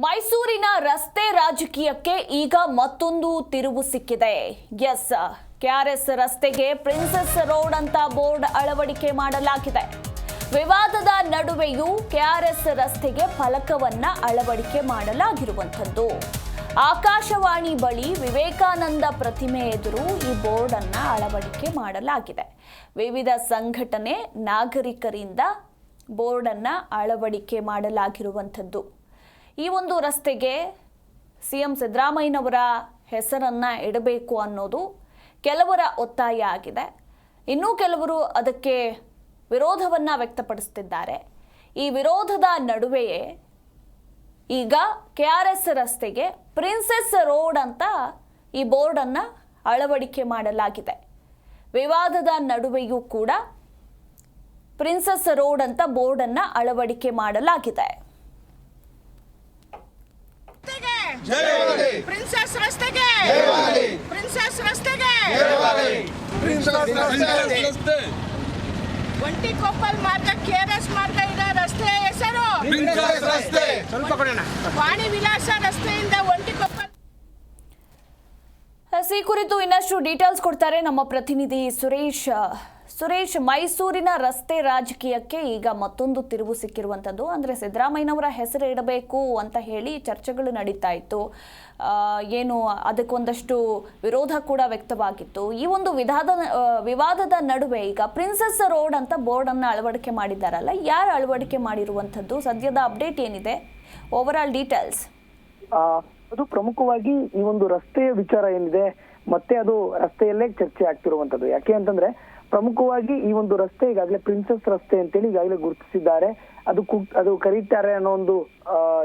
ಮೈಸೂರಿನ ರಸ್ತೆ ರಾಜಕೀಯಕ್ಕೆ ಈಗ ಮತ್ತೊಂದು ತಿರುವು ಸಿಕ್ಕಿದೆ. ಎಸ್, ಕೆಆರ್ಎಸ್ ರಸ್ತೆಗೆ ಪ್ರಿನ್ಸೆಸ್ ರೋಡ್ ಅಂತ ಬೋರ್ಡ್ ಅಳವಡಿಕೆ ಮಾಡಲಾಗಿದೆ. ವಿವಾದದ ನಡುವೆಯೂ ಕೆಆರ್ಎಸ್ ರಸ್ತೆಗೆ ಫಲಕವನ್ನ ಅಳವಡಿಕೆ ಮಾಡಲಾಗಿರುವಂಥದ್ದು. ಆಕಾಶವಾಣಿ ಬಳಿ ವಿವೇಕಾನಂದ ಪ್ರತಿಮೆ ಎದುರು ಈ ಬೋರ್ಡ್ ಅನ್ನ ಅಳವಡಿಕೆ ಮಾಡಲಾಗಿದೆ. ವಿವಿಧ ಸಂಘಟನೆ ನಾಗರಿಕರಿಂದ ಬೋರ್ಡ್ ಅನ್ನ ಅಳವಡಿಕೆ ಮಾಡಲಾಗಿರುವಂಥದ್ದು. ಈ ಒಂದು ರಸ್ತೆಗೆ ಸಿಎಂ ಸಿದ್ದರಾಮಯ್ಯನವರ ಹೆಸರನ್ನ ಇಡಬೇಕು ಅನ್ನೋದು ಕೆಲವರ ಒತ್ತಾಯ ಆಗಿದೆ. ಇನ್ನೂ ಕೆಲವರು ಅದಕ್ಕೆ ವಿರೋಧವನ್ನ ವ್ಯಕ್ತಪಡಿಸುತ್ತಿದ್ದಾರೆ. ಈ ವಿರೋಧದ ನಡುವೆಯೇ ಈಗ ಕೆಆರ್ಎಸ್ ರಸ್ತೆಗೆ ಪ್ರಿನ್ಸೆಸ್ ರೋಡ್ ಅಂತ ಈ ಬೋರ್ಡ್ ಅನ್ನ ಅಳವಡಿಕೆ ಮಾಡಲಾಗಿದೆ. ವಿವಾದದ ನಡುವೆಯೂ ಕೂಡ ಪ್ರಿನ್ಸೆಸ್ ರೋಡ್ ಅಂತ ಬೋರ್ಡ್ ಅನ್ನ ಅಳವಡಿಕೆ ಮಾಡಲಾಗಿದೆ. ಪ್ರಿನ್ಸೆಸ್ ರಸ್ತೆಗೆ ಪ್ರಿನ್ಸೆಸ್ ರಸ್ತೆಗೆ ಒಂಟಿಕೊಪ್ಪಲ್ ಮಾರ್ಗ ಕೆಆರ್ಎಸ್ ಮಾರ್ಗ ಇರೋ ರಸ್ತೆ ಹೆಸರು ವಾಣಿ ವಿಲಾಸ ರಸ್ತೆಯಿಂದ ಒಂಟಿಕೊಪ್ಪಲ್. ಈ ಕುರಿತು ಇನ್ನಷ್ಟು ಡೀಟೇಲ್ಸ್ ಕೊಡ್ತಾರೆ ನಮ್ಮ ಪ್ರತಿನಿಧಿ ಸುರೇಶ್. ಮೈಸೂರಿನ ರಸ್ತೆ ರಾಜಕೀಯಕ್ಕೆ ಈಗ ಮತ್ತೊಂದು ತಿರುವು ಸಿಕ್ಕಿರುವಂಥದ್ದು. ಅಂದರೆ ಸಿದ್ದರಾಮಯ್ಯನವರ ಹೆಸರು ಇಡಬೇಕು ಅಂತ ಹೇಳಿ ಚರ್ಚೆಗಳು ನಡೀತಾ ಇತ್ತು. ಏನು ಅದಕ್ಕೊಂದಷ್ಟು ವಿರೋಧ ಕೂಡ ವ್ಯಕ್ತವಾಗಿತ್ತು. ಈ ಒಂದು ವಿವಾದದ ನಡುವೆ ಈಗ ಪ್ರಿನ್ಸೆಸ್ ರೋಡ್ ಅಂತ ಬೋರ್ಡ್ ಅನ್ನು ಅಳವಡಿಕೆ ಮಾಡಿದ್ದಾರಲ್ಲ, ಯಾರು ಅಳವಡಿಕೆ ಮಾಡಿರುವಂಥದ್ದು, ಸದ್ಯದ ಅಪ್ಡೇಟ್ ಏನಿದೆ, ಓವರ್ ಆಲ್ ಡೀಟೇಲ್ಸ್? ಅದು ಪ್ರಮುಖವಾಗಿ ಈ ಒಂದು ರಸ್ತೆಯ ವಿಚಾರ ಏನಿದೆ ಮತ್ತೆ ಅದು ರಸ್ತೆಯಲ್ಲೇ ಚರ್ಚೆ ಆಗ್ತಿರುವಂತದ್ದು. ಯಾಕೆ ಅಂತಂದ್ರೆ ಪ್ರಮುಖವಾಗಿ ಈ ಒಂದು ರಸ್ತೆ ಈಗಾಗಲೇ ಪ್ರಿನ್ಸೆಸ್ ರಸ್ತೆ ಅಂತೇಳಿ ಈಗಾಗಲೇ ಗುರುತಿಸಿದ್ದಾರೆ. ಅದು ಕರೀತಾರೆ ಅನ್ನೋ ಒಂದು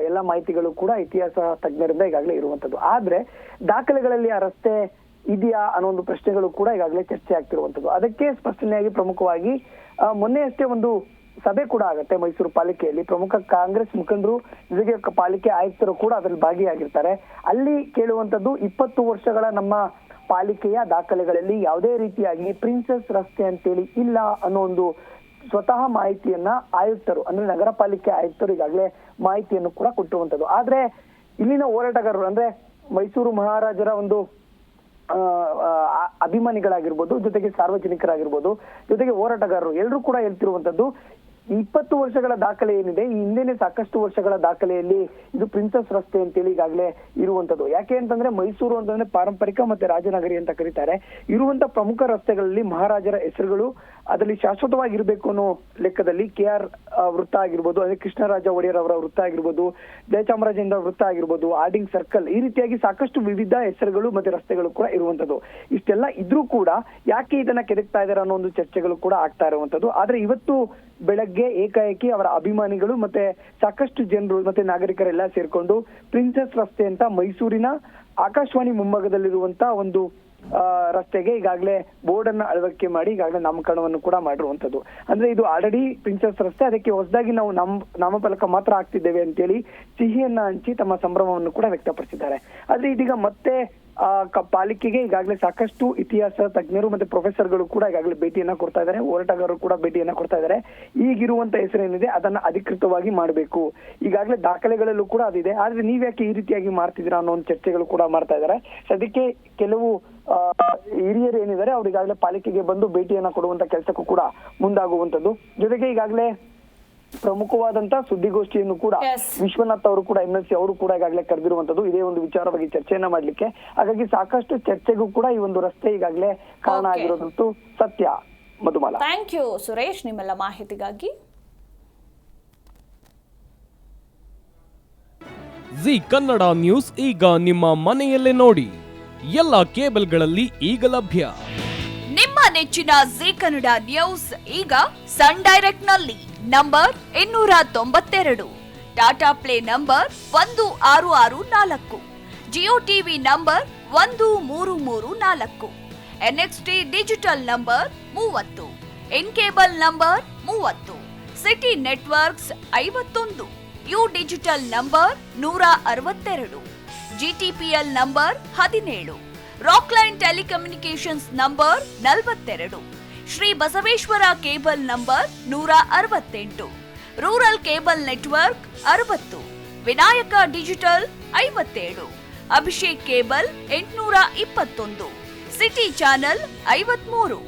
ಎಲ್ಲಾ ಮಾಹಿತಿಗಳು ಕೂಡ ಇತಿಹಾಸ ತಜ್ಞರಿಂದ ಈಗಾಗಲೇ ಇರುವಂತದ್ದು. ಆದ್ರೆ ದಾಖಲೆಗಳಲ್ಲಿ ಆ ರಸ್ತೆ ಇದೆಯಾ ಅನ್ನೋ ಒಂದು ಪ್ರಶ್ನೆಗಳು ಕೂಡ ಈಗಾಗಲೇ ಚರ್ಚೆ ಆಗ್ತಿರುವಂತದ್ದು. ಅದಕ್ಕೆ ಸ್ಪಷ್ಟನೆಯಾಗಿ ಪ್ರಮುಖವಾಗಿ ಮೊನ್ನೆ ಅಷ್ಟೇ ಒಂದು ಸಭೆ ಕೂಡ ಆಗುತ್ತೆ ಮೈಸೂರು ಪಾಲಿಕೆಯಲ್ಲಿ. ಪ್ರಮುಖ ಕಾಂಗ್ರೆಸ್ ಮುಖಂಡರು ಜೊತೆಗೆ ಪಾಲಿಕೆ ಆಯುಕ್ತರು ಕೂಡ ಅದರಲ್ಲಿ ಭಾಗಿಯಾಗಿರ್ತಾರೆ. ಅಲ್ಲಿ ಕೇಳುವಂತದ್ದು 20 ವರ್ಷಗಳ ನಮ್ಮ ಪಾಲಿಕೆಯ ದಾಖಲೆಗಳಲ್ಲಿ ಯಾವುದೇ ರೀತಿಯಾಗಿ ಪ್ರಿನ್ಸೆಸ್ ರಸ್ತೆ ಅಂತೇಳಿ ಇಲ್ಲ ಅನ್ನೋ ಒಂದು ಸ್ವತಃ ಮಾಹಿತಿಯನ್ನ ಆಯುಕ್ತರು ಅಂದ್ರೆ ನಗರ ಪಾಲಿಕೆ ಆಯುಕ್ತರು ಈಗಾಗಲೇ ಮಾಹಿತಿಯನ್ನು ಕೂಡ ಕೊಟ್ಟಿರುವಂತದ್ದು. ಆದ್ರೆ ಇಲ್ಲಿನ ಹೋರಾಟಗಾರರು ಅಂದ್ರೆ ಮೈಸೂರು ಮಹಾರಾಜರ ಒಂದು ಅಭಿಮಾನಿಗಳಾಗಿರ್ಬೋದು, ಜೊತೆಗೆ ಸಾರ್ವಜನಿಕರಾಗಿರ್ಬೋದು, ಜೊತೆಗೆ ಹೋರಾಟಗಾರರು ಎಲ್ಲರೂ ಕೂಡ ಹೇಳ್ತಿರುವಂತದ್ದು 20 ವರ್ಷಗಳ ದಾಖಲೆ ಏನಿದೆ, ಈ ಹಿಂದೆನೆ ಸಾಕಷ್ಟು ವರ್ಷಗಳ ದಾಖಲೆಯಲ್ಲಿ ಇದು ಪ್ರಿನ್ಸೆಸ್ ರಸ್ತೆ ಅಂತೇಳಿ ಈಗಾಗಲೇ ಇರುವಂತದ್ದು. ಯಾಕೆ ಅಂತಂದ್ರೆ ಮೈಸೂರು ಅಂತಂದ್ರೆ ಪಾರಂಪರಿಕ ಮತ್ತೆ ರಾಜನಗರಿ ಅಂತ ಕರೀತಾರೆ. ಇರುವಂತ ಪ್ರಮುಖ ರಸ್ತೆಗಳಲ್ಲಿ ಮಹಾರಾಜರ ಹೆಸರುಗಳು ಅದರಲ್ಲಿ ಶಾಶ್ವತವಾಗಿರ್ಬೇಕು ಅನ್ನೋ ಲೆಕ್ಕದಲ್ಲಿ KR ವೃತ್ತ ಆಗಿರ್ಬೋದು, ಅದೇ ಕೃಷ್ಣರಾಜ ಒಡೆಯರ್ ಅವರ ವೃತ್ತ ಆಗಿರ್ಬೋದು, ಜಯಚಾಮರಾಜೇಂದ್ರ ವೃತ್ತ ಆಗಿರ್ಬೋದು, ಆರ್ಡಿಂಗ್ ಸರ್ಕಲ್, ಈ ರೀತಿಯಾಗಿ ಸಾಕಷ್ಟು ವಿವಿಧ ಹೆಸರುಗಳು ಮತ್ತೆ ರಸ್ತೆಗಳು ಕೂಡ ಇರುವಂತದ್ದು. ಇಷ್ಟೆಲ್ಲ ಇದ್ರೂ ಕೂಡ ಯಾಕೆ ಇದನ್ನ ಕೆದಕ್ತಾ ಇದ್ದಾರೆ ಅನ್ನೋ ಒಂದು ಚರ್ಚೆಗಳು ಕೂಡ ಆಗ್ತಾ ಇರುವಂತದ್ದು. ಆದ್ರೆ ಇವತ್ತು ಬೆಳಗ್ಗೆ ಏಕಾಏಕಿ ಅವರ ಅಭಿಮಾನಿಗಳು ಮತ್ತೆ ಸಾಕಷ್ಟು ಜನರು ಮತ್ತೆ ನಾಗರಿಕರೆಲ್ಲ ಸೇರ್ಕೊಂಡು ಪ್ರಿನ್ಸೆಸ್ ರಸ್ತೆ ಅಂತ ಮೈಸೂರಿನ ಆಕಾಶವಾಣಿ ಮುಂಭಾಗದಲ್ಲಿರುವಂತ ಒಂದು ರಸ್ತೆಗೆ ಈಗಾಗಲೇ ಬೋರ್ಡ್ ಅನ್ನ ಅಳವಡಿಕೆ ಮಾಡಿ ಈಗಾಗಲೇ ನಾಮಕರಣವನ್ನು ಕೂಡ ಮಾಡಿರುವಂತದ್ದು. ಅಂದ್ರೆ ಇದು ಆಲ್ರೆಡಿ ಪ್ರಿನ್ಸೆಸ್ ರಸ್ತೆ, ಅದಕ್ಕೆ ಹೊಸದಾಗಿ ನಾವು ನಾಮಫಲಕ ಮಾತ್ರ ಹಾಕ್ತಿದ್ದೇವೆ ಅಂತೇಳಿ ಸಿಹಿಯನ್ನ ಹಂಚಿ ತಮ್ಮ ಸಂಭ್ರಮವನ್ನು ಕೂಡ ವ್ಯಕ್ತಪಡಿಸಿದ್ದಾರೆ. ಆದ್ರೆ ಇದೀಗ ಮತ್ತೆ ಪಾಲಿಕೆಗೆ ಈಗಾಗಲೇ ಸಾಕಷ್ಟು ಇತಿಹಾಸ ತಜ್ಞರು ಮತ್ತೆ ಪ್ರೊಫೆಸರ್ಗಳು ಕೂಡ ಈಗಾಗಲೇ ಭೇಟಿಯನ್ನ ಕೊಡ್ತಾ ಇದ್ದಾರೆ. ಹೋರಾಟಗಾರರು ಕೂಡ ಭೇಟಿಯನ್ನ ಕೊಡ್ತಾ ಇದ್ದಾರೆ. ಈಗಿರುವಂತ ಹೆಸರೇನಿದೆ ಅದನ್ನ ಅಧಿಕೃತವಾಗಿ ಮಾಡಬೇಕು, ಈಗಾಗಲೇ ದಾಖಲೆಗಳಲ್ಲೂ ಕೂಡ ಅದಿದೆ, ಆದ್ರೆ ನೀವ್ಯಾಕೆ ಈ ರೀತಿಯಾಗಿ ಮಾಡ್ತಿದ್ದೀರಾ ಅನ್ನೋ ಒಂದು ಚರ್ಚೆಗಳು ಕೂಡ ಮಾಡ್ತಾ ಇದ್ದಾರೆ. ಸದ್ಯಕ್ಕೆ ಕೆಲವು ಹಿರಿಯರು ಏನಿದ್ದಾರೆ ಅವ್ರು ಈಗಾಗಲೇ ಪಾಲಿಕೆಗೆ ಬಂದು ಭೇಟಿಯನ್ನ ಕೊಡುವಂತ ಕೆಲಸಕ್ಕೂ ಕೂಡ ಮುಂದಾಗುವಂತದ್ದು. ಜೊತೆಗೆ ಈಗಾಗಲೇ ಪ್ರಮುಖವಾದಂತ ಸುದ್ದಿಗೋಷ್ಠಿಯನ್ನು ಕೂಡ ವಿಶ್ವನಾಥ್ ಅವರು ಕೂಡ MLC ಅವರು ಕೂಡ ಈಗಾಗಲೇ ಕರೆದಿರುವಂತದ್ದು ಇದೇ ಒಂದು ವಿಚಾರವಾಗಿ ಚರ್ಚೆಯನ್ನ ಮಾಡ್ಲಿಕ್ಕೆ. ಹಾಗಾಗಿ ಸಾಕಷ್ಟು ಚರ್ಚೆಗೂ ಕೂಡ ಈ ಒಂದು ರಸ್ತೆ ಈಗಾಗಲೇ ಕಾರಣ ಆಗಿರೋದಂತೂ ಸತ್ಯ. ಮಧುಮಾಲ, ಥ್ಯಾಂಕ್ ಯು ಸುರೇಶ್ ನಿಮ್ಮೆಲ್ಲ ಮಾಹಿತಿಗಾಗಿ. ಜಿ ಕನ್ನಡ ನ್ಯೂಸ್ ಈಗ ನಿಮ್ಮ ಮನೆಯಲ್ಲೇ ನೋಡಿ, ಎಲ್ಲ ಕೇಬಲ್ಗಳಲ್ಲಿ ಈಗ ಲಭ್ಯ. ನಿಮ್ಮ ನೆಚ್ಚಿನ ಜಿ ಕನ್ನಡ ನ್ಯೂಸ್ ಈಗ ಸನ್ ಡೈರೆಕ್ಟ್ ನಲ್ಲಿ number 292, Tata play number 1664, Jio TV number 1334, NXT digital number 30, in cable number 30, city networks 51, U digital number 162, GTPL number 17, Rockline telecommunications number 42, Shri Basaveshwara cable number 168, rural cable network 60, Vinayaka digital 57, Abhishek cable 821, city channel 53,